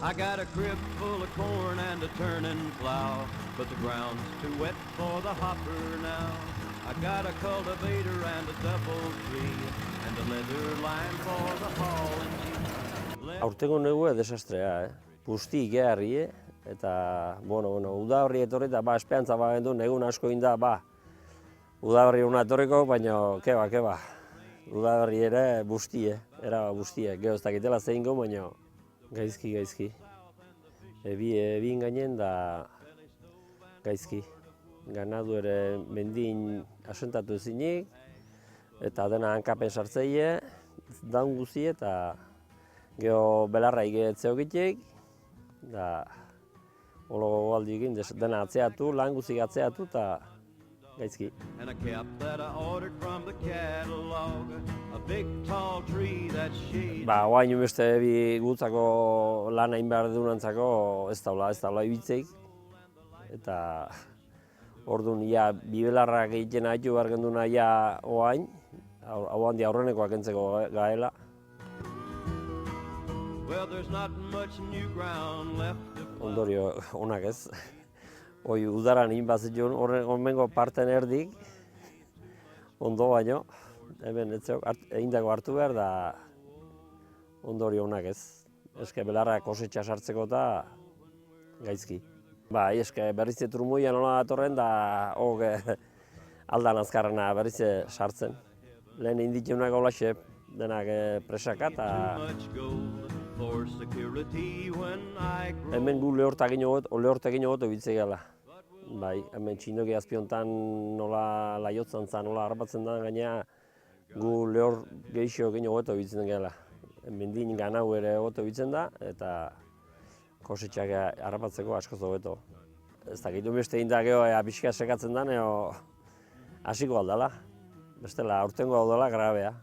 I got a crib full of corn and a turning plow, but the ground's too wet for the hopper now. I got a cultivator and a double tree, and a leather line for the hauling. Aurtengo negua desastrea, Pusti geharri, eta, udaberri etorri eta, esperantza bagendu, negun asko inda, udaberri hona etorriko, baina, keba. Udaberri ere bustie, era bustie, geho ez dakitela zeingo, baina, gaizki. Ebin gainen da gaizki. Ganadu ere mendin asentatu ezinik, eta dena hankapen sartzeie, daun guzi eta geho belarra igetzeo gitek, da holo aldi egin, dena atzeatu, lan guzik atzeatu eta gaizki. Oain beste bi gutzako lan hain behar dunantzako ez daula ibitzeik. Eta orduan bi belarrak egiten haitu behar genduna oain, hau handi aurrenekoak entzeko gaela. Ondorio onak ez. Hoi udaran egin bat zituen horrengo parten erdik, ondo baino, hemen egindako hartu behar da ondorio onak ez. Eske belarra kosetxa sartzeko eta gaizki. Eske berrize trumoia nola datorren da aldan azkarrena berrize sartzen. Lehen inditunak holaxe denak presaka eta hemen gu lehortegin hogeto bitzei gala. Hemen txindoki azpiontan nola laiotzan zan, nola harrapatzen da, gaina gu lehor gehixo egin hogeto bitzen gala. Mendin ganau ere hogeto bitzen da, eta kosetxak harrapatzeko askoz hogeto. Ez dakitu beste inda geho pixka sekatzen da, hasiko aldala. Bestela, aurtengo aldala grabea.